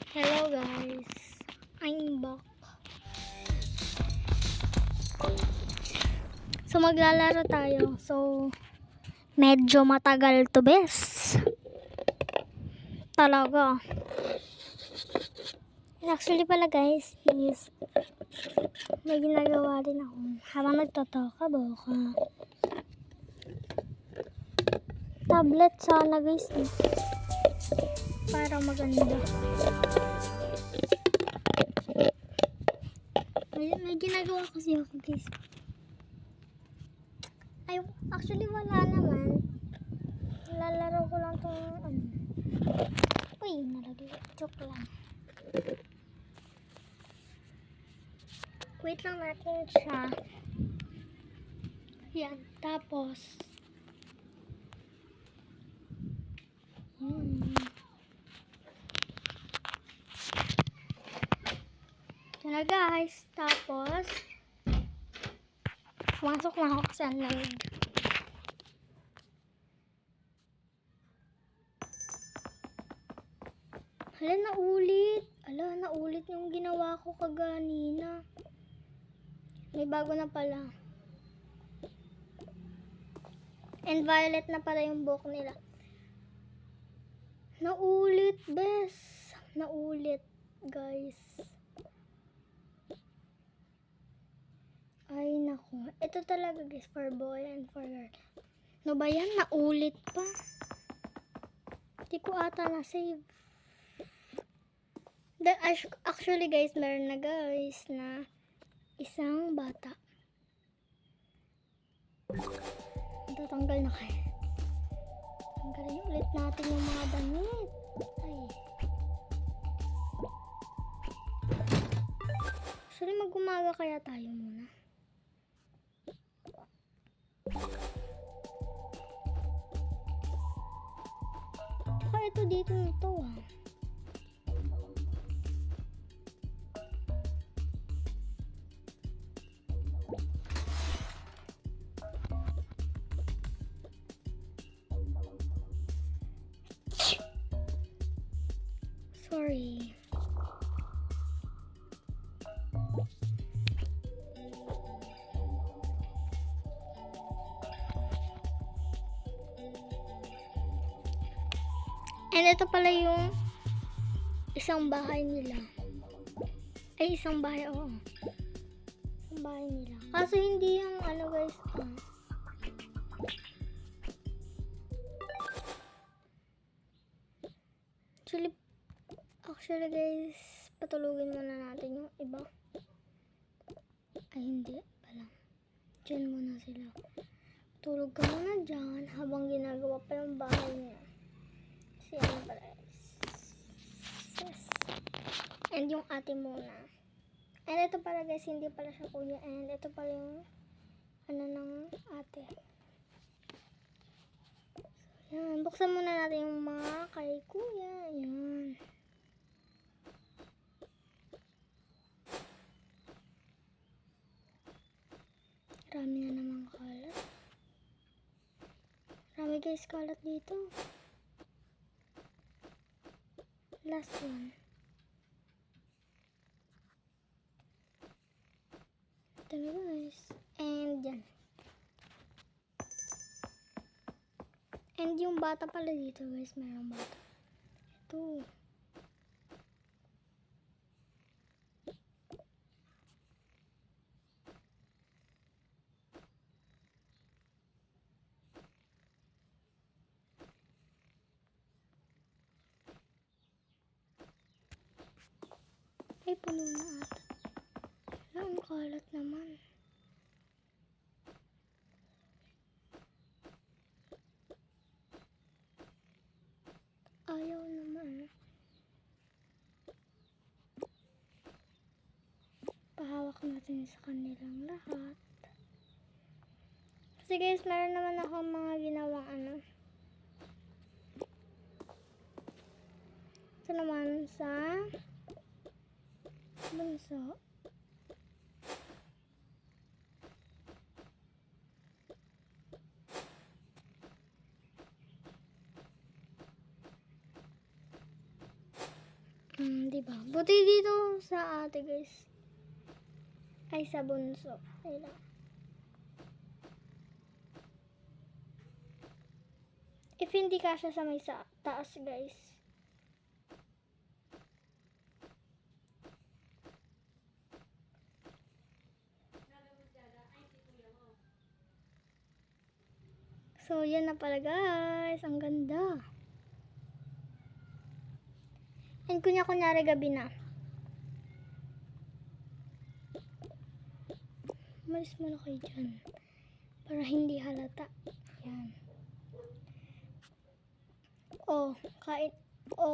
Hello guys, I'm back. So maglalaro tayo. So medyo matagal to bes. Talaga. Actually pala guys is may ginagawa din ako habang nagtatoka boka. Tablet sana guys para maganda. May ginagawa kasi ako guys. Ay, actually wala naman. Lalaro ko lang tong ano. Uy, nalagay. Joke lang. Wait lang natin siya. Yan, tapos yan na guys. Tapos pumasok na ako kasi ang lamig. Hala, naulit. Naulit yung ginawa ko kaganina. May bago na pala. And violet na pala yung buhok nila. Naulit, bes. Naulit, guys. Ay, naku. Ito talaga, guys, for boy and for girl. No ba yan? Naulit pa. Di ko ata na-save. Actually, guys, meron na, guys, na isang bata. Tatanggal na kayo. Tanggalin ulit natin yung mga damit. Ay. Actually, mag-umaga kaya tayo muna. Tsaka ito dito nito ah. Sorry. And ito pala yung isang bahay nila. Ay, isang bahay, oo. Isang bahay nila. Kaso hindi yung ano guys, Actually guys, patulugin muna natin yung iba. Ay, hindi pala. Diyan muna sila. Tulog ka muna dyan habang ginagawa pa yung bahay niya. Si ano pala. Yes. And yung ate muna. And ito pala guys, hindi pala siya kuya. And ito pala yung ano ng ate. So, yan. Buksan muna natin yung mga kay kuya. Yan. Marami na namang kalat. Marami guys kalat dito. Last one. Ito na guys. And yan. And yung bata pala dito guys. Mayroong bata. Ito. Ay, puno na ata. Wala, ang kalat naman. Ayaw naman. Pahawak natin sa kanilang lahat. Kasi guys, meron naman ako mga ginawang ano. Ito naman sa bunso. Diba? Buti dito sa ate guys. Ay, sa bunso. Ay lang. If hindi kasya sa may taas guys. So, yan na pala guys. Ang ganda. And kunyari gabi na. Umalis mo na kayo dyan. Para hindi halata. Yan. Oh,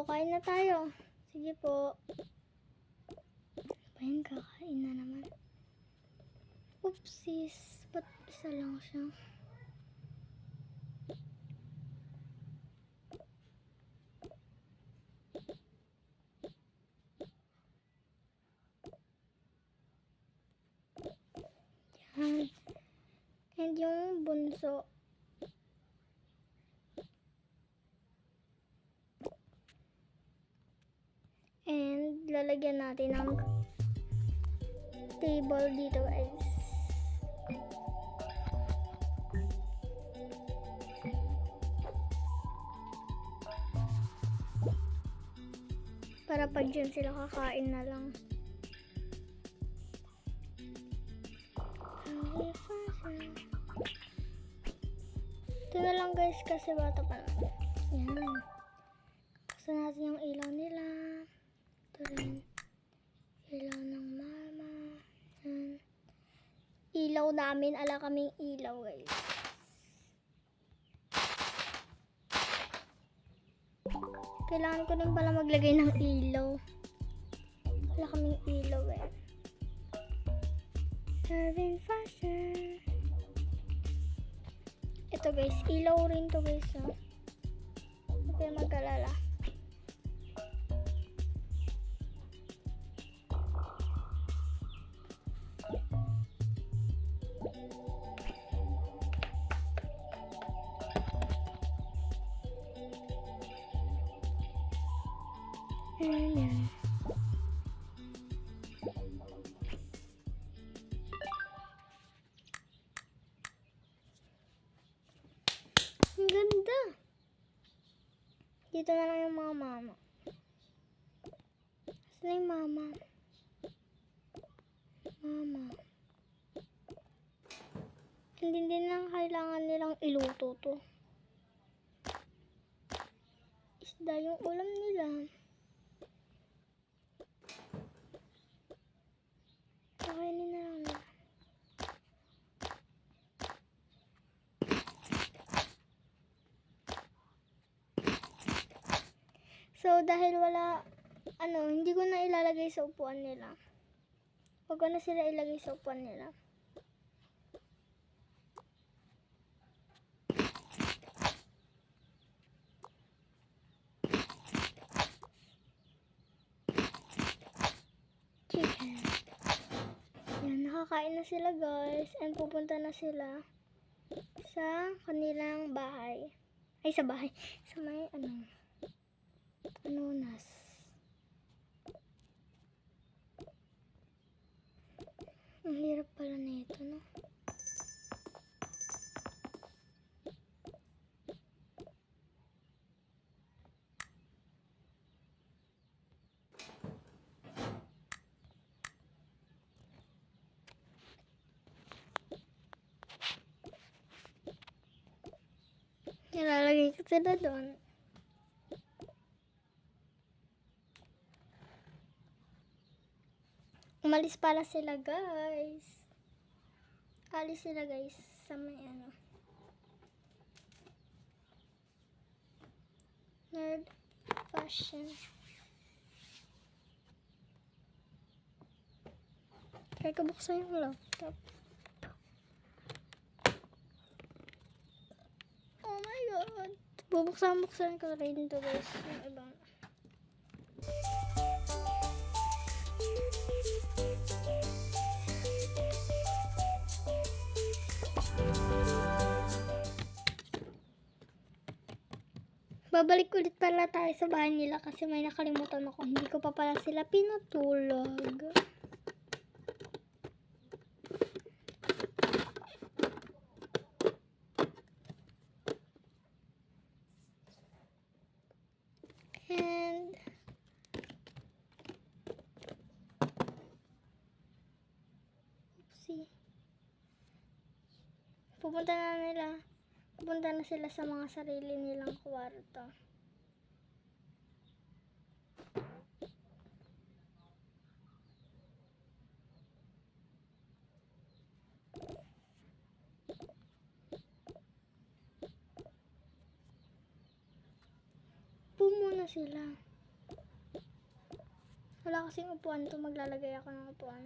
kain na tayo. Sige po. Ayun, kakain na naman. Oopsies. Ba't isa lang siya? Yan. And yung bunso. And lalagyan natin ng table dito guys. Para pag dyan sila kakain na lang. Ito na lang guys kasi bata pa naman. Yan. Gusto natin yung ilaw nila. Ito rin. Ilaw ng mama. Yan. Ilaw namin. Ala kaming ilaw guys. Kailangan ko din pala maglagay ng ilaw. Wala kaming ilaw eh. Serving fashion. Ito guys, ilaw rin to guys. Oh. Huwag kayo mag-alala. Ayan. Ang ganda. Dito na lang yung mga mama. Saan yung mama? Mama. Hindi din lang kailangan nilang iluto to. Isda yung ulam nila. Kakainin na lang nila. So, dahil wala, hindi ko na ilalagay sa upuan nila. Huwag ko na sila ilagay sa upuan nila. Chicken. Yan, nakakain na sila guys. And pupunta na sila sa kanilang bahay. Ay, sa bahay. Sa may, nas. Ang hirap pala nito, no? Nilalagay ko sila doon. Umalis pala sila guys. Alis sila guys sa may nerd fashion. Kaya kabuksan yung laptop. Oh my god. Bubuksan ko rin to guys. Yung ibang Babalik ulit pala tayo sa bahay nila kasi may nakalimutan ako. Hindi ko pa pala sila pinatulog. And oopsie. Pupunta na sila sa mga sarili nilang kwarto. Muna sila. Wala kasing upuan to, maglalagay ako ng upuan.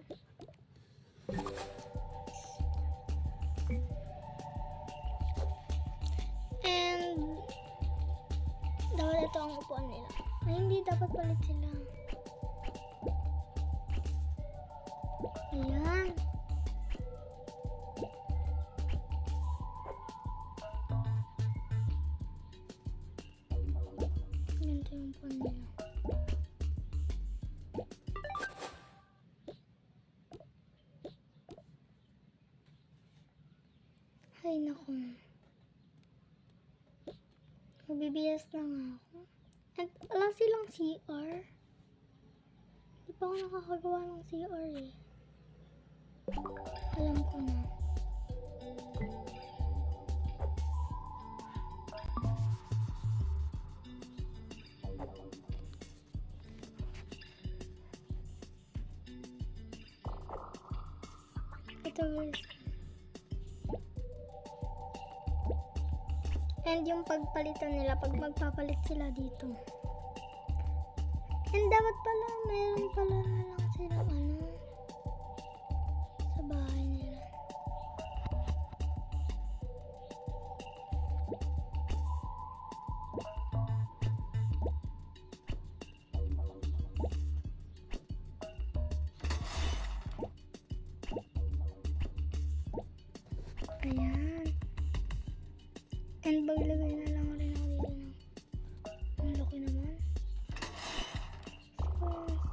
And dapat ito ang upuan nila. Ay, hindi dapat palit sila. Ayan. Ganito yung upuan nila. Ay, naku. Magbibihas na nga ako. At wala silang CR. Hindi pa ako nakakagawa ng CR eh. Alam ko na. Ito guys. And yung pagpalitan nila, pag magpapalit sila dito. And dapat pala, meron pala na lang sila sa bahay nila. Ayan. And maglagay na lang rin ako dito ng ang laki naman.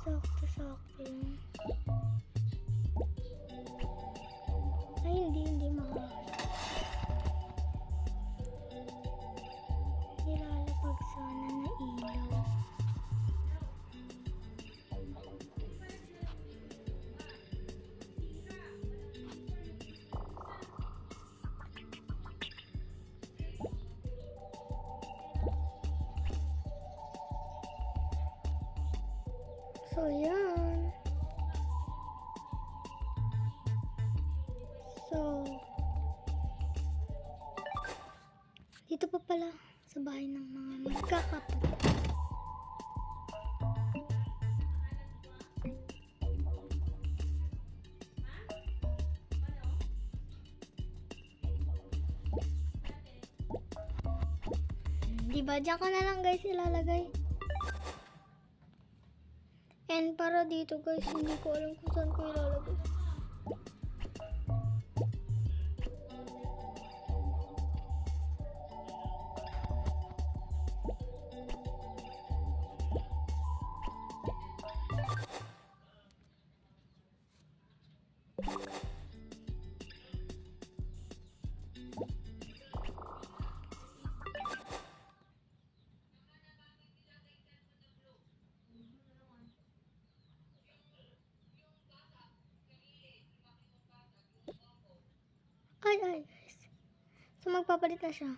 So, sakto lang. Ay, hindi makakaya. Nilalapag sana na ilaw. So, yan. So, dito pa pala sa bahay ng mga magkakapatid. Diba, diyan ko na lang guys ilalagay. And para dito guys, hindi ko alam kung saan ko ilalagay. Ay guys. So magpapalit na siya.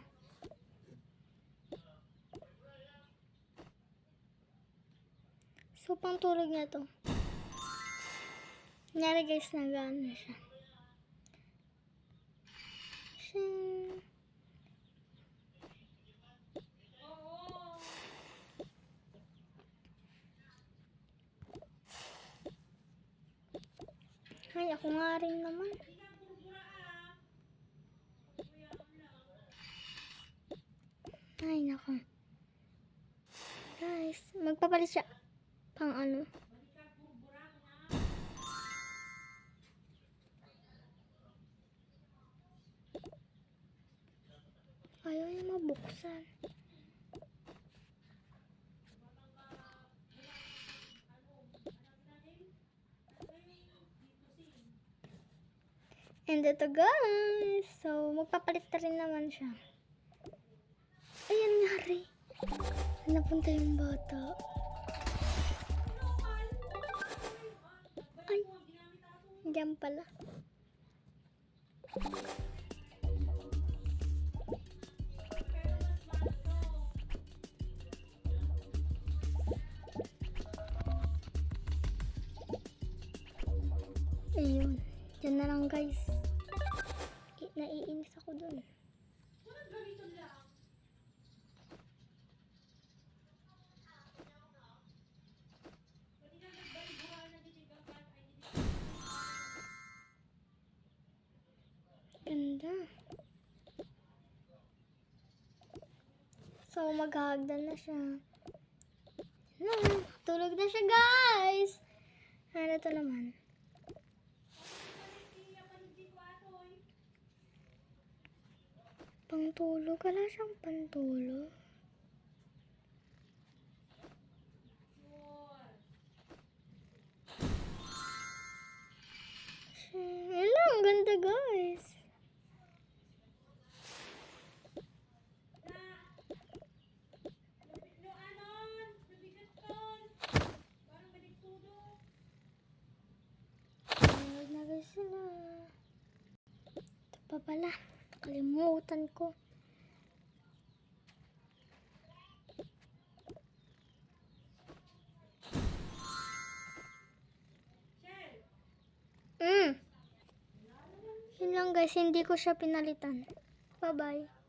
So pang tulog niya to. Kunyari guys, nag-ano na siya. Ay, ako nga rin naman. Ay, naku. Guys, magpapalit siya. Pang ano. Ayaw niya mabuksan. And ito guys. So, magpapalit na rin naman siya. Ayan nga rin. Napunta yung bata. Ay. Diyan pala. Ayun. Diyan na lang guys. Naiinis ako dun. Ganda. So, maghahagdan na siya. Tulog na siya, guys! Ano to naman? Pangtulog. Wala siyang pantulog. Wala, ang ganda, guys. Na guys sila. Ito pa pala. Kalimutan ko. Yun lang guys, hindi ko siya pinalitan. Bye-bye.